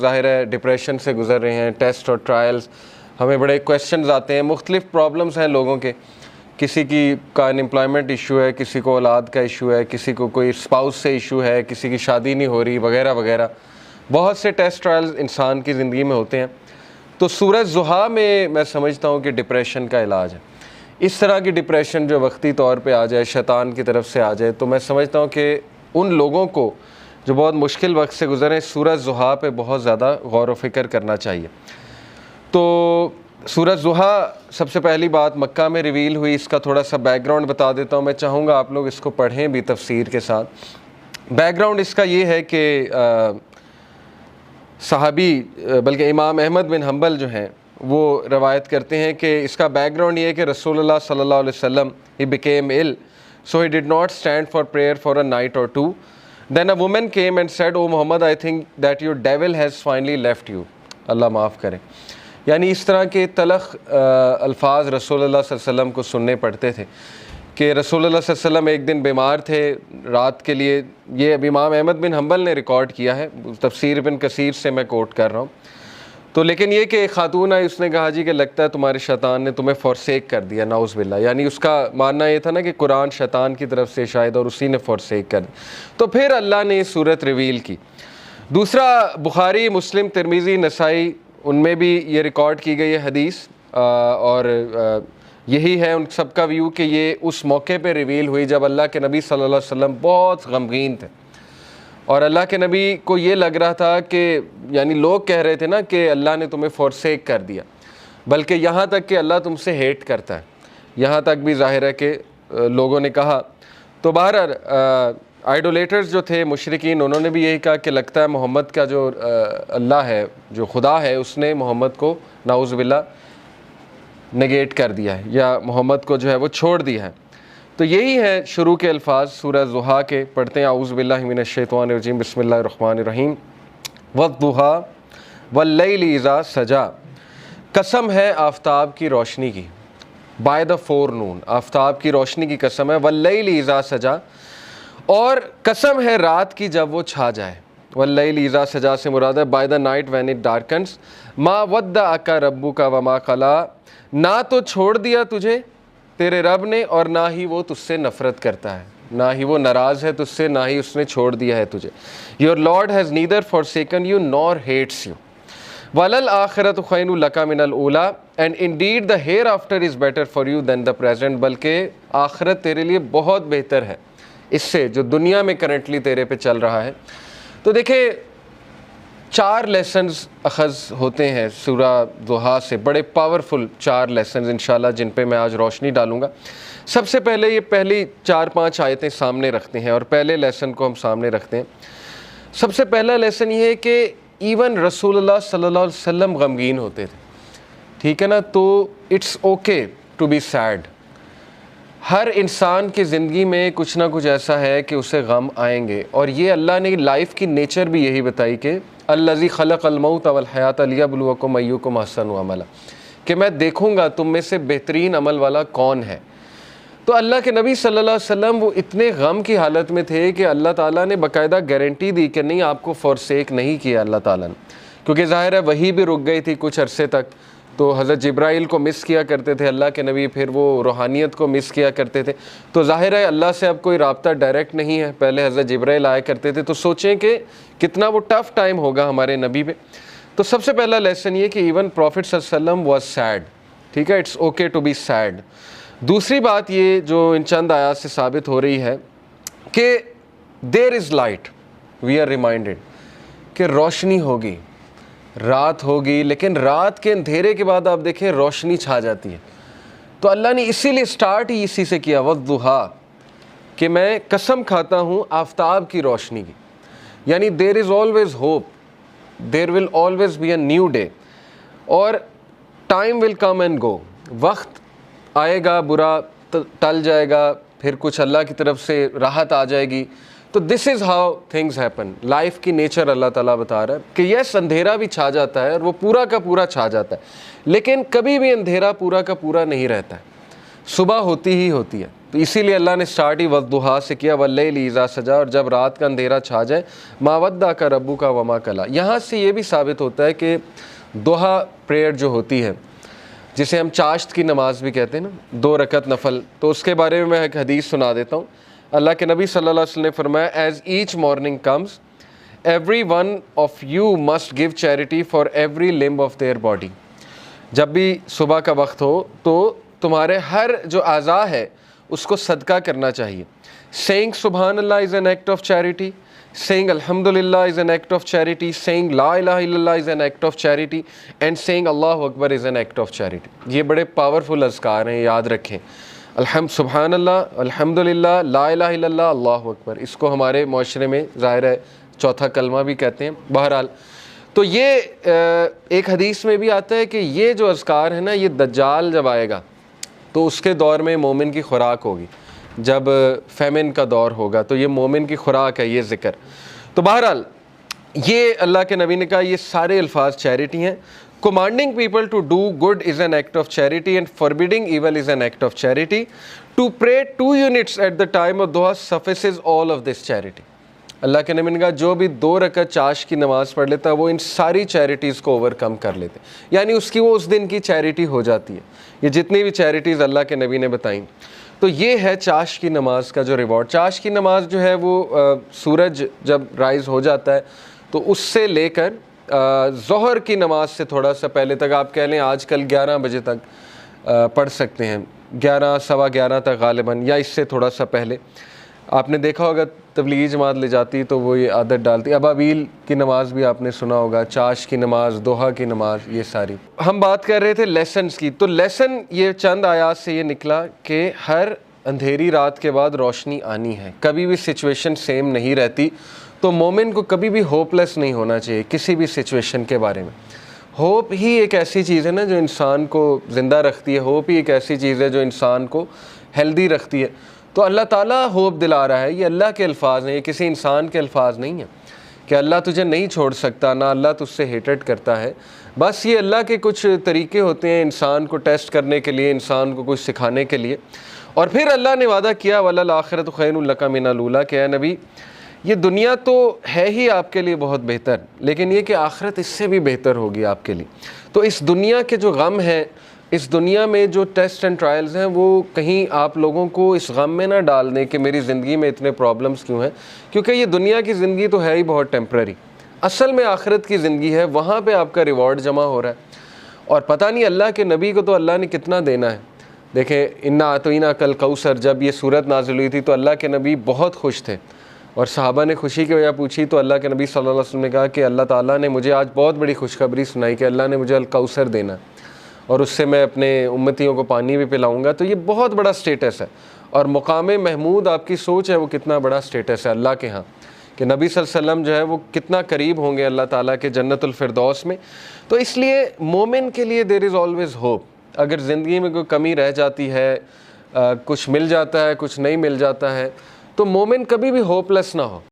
ظاہر ہے ڈپریشن سے گزر رہے ہیں، ٹیسٹ اور ٹرائلز، ہمیں بڑے کویسچنز آتے ہیں، مختلف پرابلمز ہیں لوگوں کے، کسی کی کا انمپلائمنٹ ایشو ہے، کسی کو اولاد کا ایشو ہے، کسی کو کوئی اسپاؤس سے ایشو ہے، کسی کی شادی نہیں ہو رہی وغیرہ وغیرہ، بہت سے ٹیسٹ ٹرائلز انسان کی زندگی میں ہوتے ہیں۔ تو سورہ ضحیٰ میں سمجھتا ہوں کہ ڈپریشن کا علاج ہے۔ اس طرح کی ڈپریشن جو وقتی طور پہ آ جائے، شیطان کی طرف سے آ جائے، تو میں سمجھتا ہوں کہ ان لوگوں کو جو بہت مشکل وقت سے گزرے، سورہ ضحیٰ پہ بہت زیادہ غور و فکر کرنا چاہیے۔ تو سورہ ضحیٰ سب سے پہلی بات مکہ میں ریویل ہوئی، اس کا تھوڑا سا بیک گراؤنڈ بتا دیتا ہوں، میں چاہوں گا آپ لوگ اس کو پڑھیں بھی تفسیر کے ساتھ۔ بیک گراؤنڈ اس کا یہ ہے کہ صحابی بلکہ امام احمد بن حنبل جو ہیں وہ روایت کرتے ہیں کہ اس کا بیک گراؤنڈ یہ ہے کہ رسول اللہ صلی اللہ علیہ وسلم he became ill so he did not stand for prayer for a night or two. Then a woman came and said, "Oh Muhammad, I think that your devil has finally left you." اللہ معاف کرے۔ یعنی اس طرح کے تلخ الفاظ رسول اللہ صلی اللہ علیہ وسلم کو سننے پڑتے تھے کہ رسول اللہ صلی اللہ علیہ وسلم ایک دن بیمار تھے رات کے لیے۔ یہ اب امام احمد بن حنبل نے ریکارڈ کیا ہے، تفسیر ابن کثیر سے میں کوٹ کر رہا ہوں۔ تو لیکن یہ کہ ایک خاتون آئی، اس نے کہا جی کہ لگتا ہے تمہارے شیطان نے تمہیں فورسیک کر دیا، نعوذ باللہ۔ یعنی اس کا ماننا یہ تھا نا کہ قرآن شیطان کی طرف سے شاید اور اسی نے فورسیک کر دیا۔ تو پھر اللہ نے یہ صورت ریویل کی۔ دوسرا بخاری، مسلم، ترمذی، نسائی، ان میں بھی یہ ریکارڈ کی گئی ہے حدیث، اور یہی ہے ان سب کا ویو کہ یہ اس موقع پہ ریویل ہوئی جب اللہ کے نبی صلی اللہ علیہ وسلم بہت غمگین تھے، اور اللہ کے نبی کو یہ لگ رہا تھا کہ یعنی لوگ کہہ رہے تھے نا کہ اللہ نے تمہیں فورسیک کر دیا، بلکہ یہاں تک کہ اللہ تم سے ہیٹ کرتا ہے، یہاں تک بھی ظاہر ہے کہ لوگوں نے کہا۔ تو بہرحال آئیڈولیٹرز جو تھے مشرکین، انہوں نے بھی یہی کہا کہ لگتا ہے محمد کا جو اللہ ہے، جو خدا ہے، اس نے محمد کو نعوذ باللہ نگیٹ کر دیا ہے، یا محمد کو جو ہے وہ چھوڑ دیا ہے۔ تو یہی ہے شروع کے الفاظ سورہ ضحیٰ کے، پڑھتے ہیں اعوذ باللہ من الشیطان الرجیم، بسم اللہ الرحمن الرحیم۔ والضحیٰ واللیل اذا سجا، قسم ہے آفتاب کی روشنی کی، بائی دا فور نون، آفتاب کی روشنی کی قسم ہے، واللیل اذا سجا، اور قسم ہے رات کی جب وہ چھا جائے۔ واللیل اذا سجا سے مراد ہے by the night when it darkness. ما ودعک ربک وما قلی، نہ تو چھوڑ دیا تجھے تیرے رب نے اور نہ ہی وہ تجھ سے نفرت کرتا ہے، نہ ہی وہ ناراض ہے تجھ سے، نہ ہی اس نے چھوڑ دیا ہے تجھے۔ Your Lord has neither forsaken you nor hates you. وَلَلْآخِرَةُ خَيْرٌ لَكَ مِنَ الْأُولَىٰ، and indeed the hereafter is better for you than the present، بلکہ آخرت تیرے لیے بہت بہتر ہے اس سے جو دنیا میں کرنٹلی تیرے پہ چل رہا ہے۔ تو دیکھیں 4 لیسنز اخذ ہوتے ہیں سورہ ضحیٰ سے، بڑے پاورفل 4 لیسنز انشاءاللہ، جن پہ میں آج روشنی ڈالوں گا۔ سب سے پہلے یہ پہلی 4-5 آیتیں سامنے رکھتے ہیں اور پہلے لیسن کو ہم سامنے رکھتے ہیں۔ سب سے پہلا لیسن یہ ہے کہ ایون رسول اللہ صلی اللہ علیہ وسلم غمگین ہوتے تھے، ٹھیک ہے نا؟ تو it's okay to be said. ہر انسان کی زندگی میں کچھ نہ کچھ ایسا ہے کہ اسے غم آئیں گے، اور یہ اللہ نے لائف کی نیچر بھی یہی بتائی کہ الذی خلق الموت والحیات لیبلوکم ایکم احسن عملا، کہ میں دیکھوں گا تم میں سے بہترین عمل والا کون ہے۔ تو اللہ کے نبی صلی اللہ علیہ وسلم وہ اتنے غم کی حالت میں تھے کہ اللہ تعالیٰ نے باقاعدہ گارنٹی دی کہ نہیں، آپ کو فورسیک نہیں کیا اللہ تعالیٰ نے، کیونکہ ظاہر ہے وہی بھی رک گئی تھی کچھ عرصے تک، تو حضرت جبرائیل کو مس کیا کرتے تھے اللہ کے نبی، پھر وہ روحانیت کو مس کیا کرتے تھے، تو ظاہر ہے اللہ سے اب کوئی رابطہ ڈائریکٹ نہیں ہے، پہلے حضرت جبرائیل آیا کرتے تھے، تو سوچیں کہ کتنا وہ ٹف ٹائم ہوگا ہمارے نبی پہ۔ تو سب سے پہلا لیسن یہ کہ ایون پروفٹ صلی اللہ علیہ وسلم واز سیڈ، ٹھیک ہے، it's okay to be sad. دوسری بات یہ جو ان چند آیات سے ثابت ہو رہی ہے کہ دیر از لائٹ، وی آر ریمائنڈڈ کہ روشنی ہوگی، رات ہوگی، لیکن رات کے اندھیرے کے بعد آپ دیکھیں روشنی چھا جاتی ہے۔ تو اللہ نے اسی لیے سٹارٹ ہی اسی سے کیا، والضحیٰ، کہ میں قسم کھاتا ہوں آفتاب کی روشنی کی، یعنی there is always hope, there will always be a new day, اور time will come and go, وقت آئے گا، برا ٹل جائے گا، پھر کچھ اللہ کی طرف سے راحت آ جائے گی۔ تو this is how things happen, life کی نیچر اللہ تعالیٰ بتا رہا ہے کہ یس اندھیرا بھی چھا جاتا ہے اور وہ پورا کا پورا چھا جاتا ہے، لیکن کبھی بھی اندھیرا پورا کا پورا نہیں رہتا ہے، صبح ہوتی ہی ہوتی ہے۔ تو اسی لیے اللہ نے سٹارٹ ہی والضحیٰ سے کیا، واللیل اذا سجا، اور جب رات کا اندھیرا چھا جائے، ما ودعک ربک وما قلی۔ یہاں سے یہ بھی ثابت ہوتا ہے کہ ضحیٰ پریئر جو ہوتی ہے، جسے ہم چاشت کی نماز بھی کہتے ہیں نا، 2 رکعت نفل، تو اس کے بارے میں ایک حدیث سنا دیتا ہوں۔ اللہ کے نبی صلی اللہ علیہ وسلم نے فرمایا، as each morning comes every one of you must give charity for every limb of their body. جب بھی صبح کا وقت ہو تو تمہارے ہر جو اعضاء ہے اس کو صدقہ کرنا چاہیے۔ Saying Subhan Allah is an act of charity, saying alhamdulillah is an act of charity, saying la ilaha illallah is an act of charity, and saying Allahu Akbar is an act of charity۔ یہ بڑے powerful اذکار ہیں، یاد رکھیں۔ سبحان اللہ، الحمدللہ، لا الہ الا اللہ، اللہ اکبر، اس کو ہمارے معاشرے میں ظاہر ہے چوتھا کلمہ بھی کہتے ہیں۔ بہرحال تو یہ ایک حدیث میں بھی آتا ہے کہ یہ جو اذکار ہے نا، یہ دجال جب آئے گا تو اس کے دور میں مومن کی خوراک ہوگی، جب فیمن کا دور ہوگا تو یہ مومن کی خوراک ہے یہ ذکر۔ تو بہرحال یہ اللہ کے نبی نے کہا یہ سارے الفاظ چیریٹی ہیں۔ commanding people to do good is an act of charity and forbidding evil is an act of charity. To pray 2 units at the time of duha suffices all of this charity۔ اللہ کے نبی نے کہا جو بھی 2 رکعت چاش کی نماز پڑھ لیتا ہے وہ ان ساری چیریٹیز کو اوور کم کر لیتے ہیں، یعنی اس کی وہ اس دن کی چیریٹی ہو جاتی ہے۔ یہ جتنی بھی چیریٹیز اللہ کے نبی نے بتائیں، تو یہ ہے چاش کی نماز کا جو ریوارڈ۔ چاش کی نماز جو ہے وہ سورج جب رائز ہو جاتا ہے تو اس سے لے کر ظہر کی نماز سے تھوڑا سا پہلے تک، آپ کہہ لیں آج کل 11 بجے تک پڑھ سکتے ہیں، 11 سوا 11 تک غالباً، یا اس سے تھوڑا سا پہلے۔ آپ نے دیکھا ہوگا تبلیغی جماعت لے جاتی تو وہ یہ عادت ڈالتی۔ ابابیل کی نماز بھی آپ نے سنا ہوگا، چاش کی نماز، دوحہ کی نماز، یہ ساری۔ ہم بات کر رہے تھے لیسنز کی، تو لیسن یہ چند آیات سے یہ نکلا کہ ہر اندھیری رات کے بعد روشنی آنی ہے، کبھی بھی سچویشن سیم نہیں رہتی۔ تو مومن کو کبھی بھی ہوپ لیس نہیں ہونا چاہیے کسی بھی سچویشن کے بارے میں۔ ہوپ ہی ایک ایسی چیز ہے نا جو انسان کو زندہ رکھتی ہے، ہوپ ہی ایک ایسی چیز ہے جو انسان کو ہیلدی رکھتی ہے۔ تو اللہ تعالیٰ ہوپ دلا رہا ہے، یہ اللہ کے الفاظ ہیں، یہ کسی انسان کے الفاظ نہیں ہیں کہ اللہ تجھے نہیں چھوڑ سکتا، نہ اللہ تجھ سے ہیٹڈ کرتا ہے۔ بس یہ اللہ کے کچھ طریقے ہوتے ہیں انسان کو ٹیسٹ کرنے کے لیے، انسان کو کچھ سکھانے کے لیے۔ اور پھر اللہ نے وعدہ کیا وَلَلْآخِرَةُ خَيْرٌ لَكَ مِنَ الْأُولَىٰ، کہ اے نبی یہ دنیا تو ہے ہی آپ کے لیے بہت بہتر، لیکن یہ کہ آخرت اس سے بھی بہتر ہوگی آپ کے لیے۔ تو اس دنیا کے جو غم ہیں، اس دنیا میں جو ٹیسٹ اینڈ ٹرائلز ہیں، وہ کہیں آپ لوگوں کو اس غم میں نہ ڈال دیں کہ میری زندگی میں اتنے پرابلمز کیوں ہیں، کیونکہ یہ دنیا کی زندگی تو ہے ہی بہت ٹیمپرری۔ اصل میں آخرت کی زندگی ہے، وہاں پہ آپ کا ریوارڈ جمع ہو رہا ہے۔ اور پتہ نہیں اللہ کے نبی کو تو اللہ نے کتنا دینا ہے۔ دیکھیں انا اعطیناک کل کوثر، جب یہ صورت نازل ہوئی تھی تو اللہ کے نبی بہت خوش تھے، اور صحابہ نے خوشی کی وجہ پوچھی تو اللہ کے نبی صلی اللہ علیہ وسلم نے کہا کہ اللہ تعالیٰ نے مجھے آج بہت بڑی خوشخبری سنائی کہ اللہ نے مجھے الکوثر دینا ہے، اور اس سے میں اپنے امتیوں کو پانی بھی پلاؤں گا۔ تو یہ بہت بڑا سٹیٹس ہے، اور مقام محمود آپ کی سوچ ہے وہ کتنا بڑا سٹیٹس ہے اللہ کے ہاں، کہ نبی صلی اللہ علیہ وسلم جو ہے وہ کتنا قریب ہوں گے اللہ تعالیٰ کے جنت الفردوس میں۔ تو اس لیے مومن کے لیے دیر از آلویز ہوپ۔ اگر زندگی میں کوئی کمی رہ جاتی ہے، کچھ مل جاتا ہے، کچھ نہیں مل جاتا ہے، تو مومن کبھی بھی ہوپ لیس نہ ہو۔